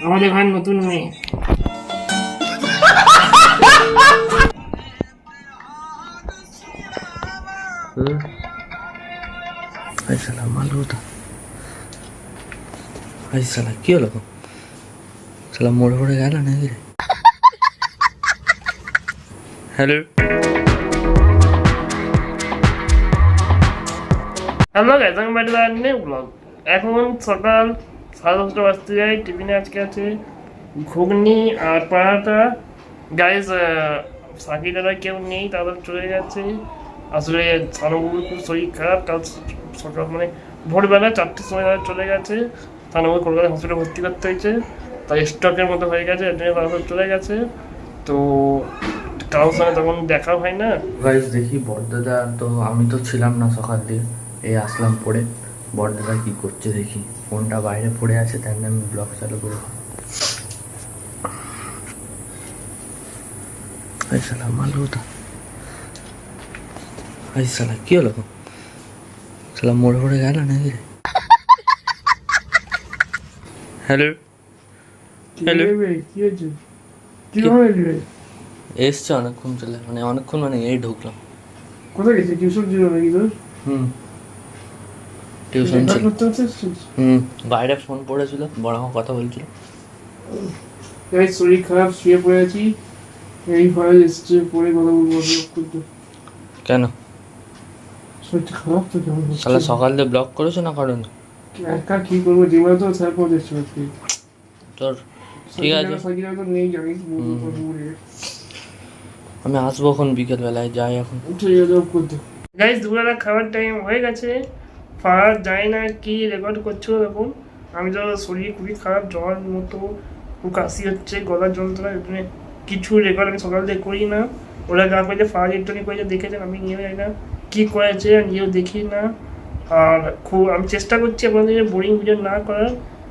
আমাদের ঘর নতুন মেয়ে। কি হলো সালা মোড়ে মোড়ে গেল নাকি রে? হ্যালো হ্যালো গাইস, আমি বাড়ি দাঁড়িয়ে ব্লগ। এখন সকাল 10:30 বাজতে যায়। টিফিনে আজকে আছে ঘুগনি আর পরাটা। গাইস সাকিদারা কেউ নেই, তারা চলে গেছে। আসলে সানবুর খুব শরীর খারাপ। কাল সকাল মানে ভোরবেলা 4টের সময় তারা চলে গেছে। সানবুর কলকাতা হসপিটালে ভর্তি করতে হয়েছে, তাই স্টকের মতো হয়ে গেছে, এর জন্য তারা চলে গেছে। তো কারোর সঙ্গে তখন দেখা হয় না। গাইস দেখি বড়দাদা, তো আমি তো ছিলাম না সকাল দিয়ে, এই আসলাম পড়ে। বড়দাদা কি করছে দেখি, ফোনটা বাইরে পড়ে আছে, তাই আমি ব্লগ চালু করে সালা মালুটা। সালা কি হলো সালা মোড়ে মোড়ে গেল নাকি রে? হ্যালো হ্যালো কি হয়েছে? কিভাবে এলি? এসছে অনেকক্ষণ চলে, মানে অনেকক্ষণ মানে এই ঢুকলাম। কোথায় গেছে? টিউশন ছিল নাকি তোর? টিউশন ছিল। এসছিস? বাইরে ফোন পড়েছিল, বড় মা কথা বলছিল। এই শরীর খারাপ, শুয়ে পড়ে আছি। এই ভয় এসছে, পরে কথা বলবো। কেন শরীরটা খারাপ তো কেমন হচ্ছে? সালা সকাল দিয়ে ব্লগ করেছো না কারণ একা কি করবো, জীবনে তো স্যার পৌঁছে এসছে আজকে। তোর ঠিক আছে, সাইকেল তো নেই জানিস। আমি আসবো এখন বিকেল বেলায়, যাই এখন। গাইস দুপুরবেলা খাবার টাইম হয়ে গেছে। ফার যায় না কি রেকর্ড করছো এখন। আমি তো শরীর খুবই খারাপ, জ্বর মতো, খুব কাশি হচ্ছে, গলার যন্ত্রণা, এর জন্য কিছু রেকর্ড আমি সকাল থেকে করি না। ওরা যা করেছে ফার ইলেকট্রনিক করেছে দেখেছেন, আমি নিয়েও যাই না কী করেছে, নিয়েও দেখি না। আর খুব আমি চেষ্টা করছি আপনাদের বোরিং ভিডিও না করার।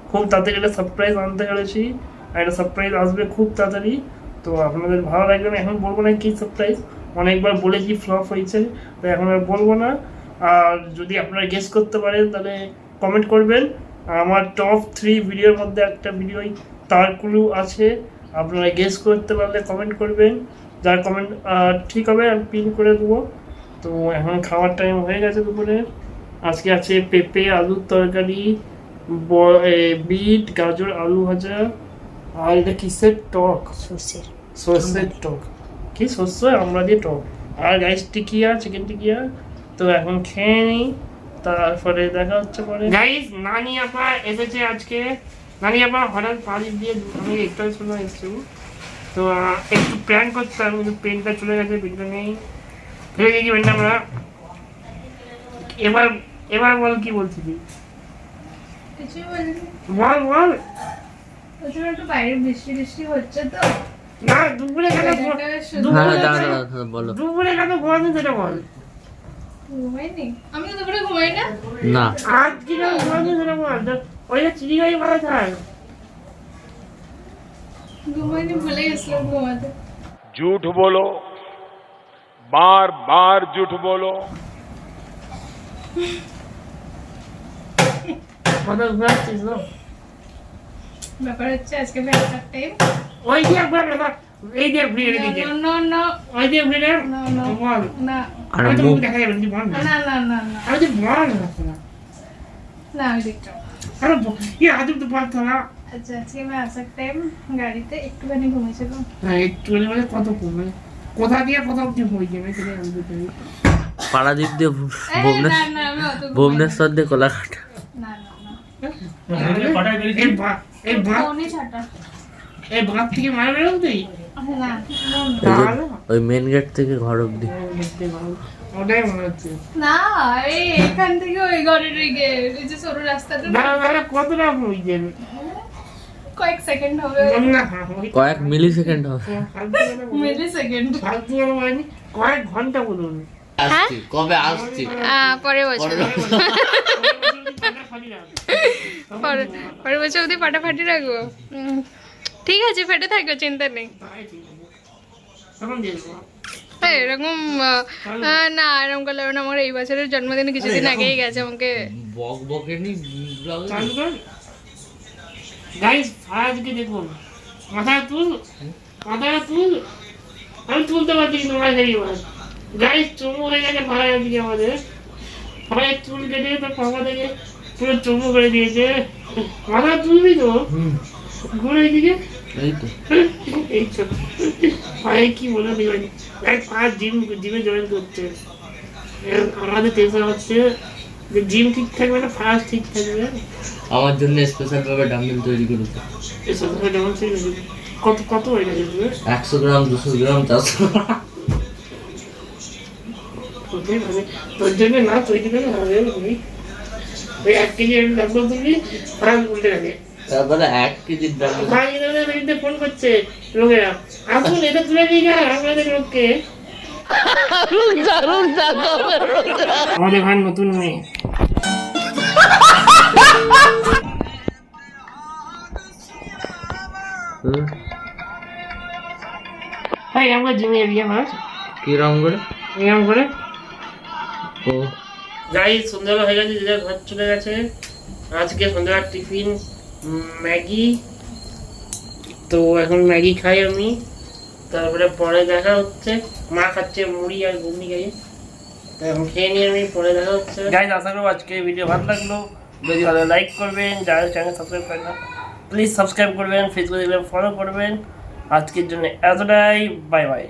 খুব তাড়াতাড়ি একটা সারপ্রাইজ আনতে চলেছি, আর একটা সারপ্রাইজ আসবে খুব তাড়াতাড়ি। তো আপনাদের ভালো লাগবে না, এখন বলবো না কী সারপ্রাইজ। অনেকবার বলেছি ফ্লপ হয়েছে, তো এখন আর বলবো না। আর যদি আপনারা গেস করতে পারেন তাহলে কমেন্ট করবেন। আমার টপ 3 ভিডিওর মধ্যে একটা ভিডিওই তারকুলু আছে, আপনারা গেস করতে পারলে কমেন্ট করবেন। যার কমেন্ট ঠিক হবে আমি পিন করে দেবো। তো এখন খাওয়ার টাইম হয়ে গেছে দুপুরে। আজকে আছে পেঁপে আলুর তরকারি, বিট গাজর আলু ভাজা, আর এটা কিসের টক? সর্ষের টক। কি শস্য আমরা দিয়ে টক। আর গাইস টিকিয়া, চিকেন টিকিয়া। তো এখন খেয়ে নিই, তারপরে দেখা হচ্ছে পরে। গাইস নানি আপা এসেছে আজকে। নানি আপা হঠাৎ পানি দিয়ে আমি একটু সময় এসেছি। তো একটু প্ল্যান করতাম, কিন্তু পেনটা চলে গেছে, পেনটা নেই, ফেলে দিয়েছি পেনটা আমরা। এবার এবার বল কি বলছিলি? বল বল। বাইরে বৃষ্টি বৃষ্টি হচ্ছে তো না দুপুরে কেন বলো। দুপুরে কেন ঘুমাতে সেটা বল। ঘুমাইনি আমি তো দুপুরে ঘুমাই না। না আজ কি কেন ঘুমাতে সেটা বল। ওই যে চিড়িগাড়ি ভাড়া থাক। ঘুমাইনি, ভুলে গেছিলাম ঘুমাতে। झूठ बोलो, बार बार झूठ बोलो। কত ঘুমাচ্ছিস না? ব্যাপার হচ্ছে আজকে ব্যাপার টাইম ওই যে একবার না, এই যে ভিড়ে দিকে, না না ওই যে ভিড়ে না না বল না আর আমি তো মুখ দেখা যাবে না, বল না না না না আমি তো বল না আমি দেখতাম। আরে ये आदमी तो बात था ना। আচ্ছা আজকে আমি আসার টাইম গাড়িতে একটুখানি ঘুমিয়েছিলাম। হ্যাঁ একটু মানে কত কমে কোথা দিয়ে কোথা অবধি হয়ে যাবে সেটা আমি বলতে পারি। পাড়াদ্বীপ দিয়ে না না আমি অত ভুবনেশ্বর দিয়ে কোলাঘাট। না না না এই বাঁধ ফোনে ছাটা এই বাঁধ থেকে মারা বেরোব তুই? না ওই মেন গেট থেকে ঘর অব্দি। ওটাই মনে হচ্ছে। না এই এখান থেকে ওই ঘরের দিকে এই যে সরু রাস্তাটা না কতটা হয়ে যাবে? কয়েক সেকেন্ড হবে, না কয়েক মিলি সেকেন্ড হবে। মিলি সেকেন্ড। ফালতু মানে কয়েক ঘন্টা বলুন। আসছি কবে আসছি পরের বছর পরের বছর অবধি ফাটাফাটি রাখবো। ঠিক আছে, ফেটে থাকবে, চিন্তা নেই। এরকম না, এরকম করলে আমার এই বছরের জন্মদিনে কিছুদিন আগেই গেছে, আমাকে বক বকেনি গাইস ফারাজকে দেখুন, মাথা তুল, আমি তুলতে পারছি কিন্তু মাথা দিয়ে মার। গাইস চুমু হয়ে গেছে ফারাজ দিকে আমাদের, ফারাজ চুল কেটে তো পাপা থেকে পুরো চুমু করে দিয়েছে। মাথা তুলবি তো ঘুরে দিকে, এই তো এই তো ফারাজ কি বলে দিবেন। গাইস ফারাজ জিমে জয়েন করছে, আমাদের টেনশন হচ্ছে যে জিম ঠিক থাকবে না ফারাজ ঠিক থাকবে। আমার জন্য স্পেশাল ভাবে ডাম্বেল তৈরি করেছে। এসব যেমন কত কত হয়ে গেছে তুমি? 100 গ্রাম, 200 গ্রাম, 400 গ্রাম। তোর জন্য না তৈরি করে হবে তুমি ওই 1 কেজি লাগলো তুমি ফারাজ উল্টে গেছে। তারপরে 1 কেজির ডাম্বেল। ভাই ফোন করছে লোকেরা, আসুন এটা তুলে নিয়ে যা আপনাদের লোককে। আমাদের ভাই নতুন মেয়ে ভাই আমরা জিমে এরিয়া মাছ কি রং করে? এরকম করে ও যাই সন্ধ্যাবেলা হয়ে গেছে, যে ঘর চলে গেছে। আজকে সন্ধ্যাবেলার টিফিন ম্যাগি, তো এখন ম্যাগি খাই আমি। তারপরে পরে দেখা হচ্ছে, মা খাচ্ছে মুড়ি আর ঘুগনি খাই, তো এখন খেয়ে নিয়ে আমি পরে দেখা হচ্ছে। গাইজ আশা করবো আজকে ভিডিও ভালো লাগলো, যদি ভালো লাইক করবেন, যারা চ্যানেল সাবস্ক্রাইব করেন না প্লিজ সাবস্ক্রাইব করবেন, ফেসবুকে দেখবেন ফলো করবেন। আজকের জন্য এতটাই, বাই বাই।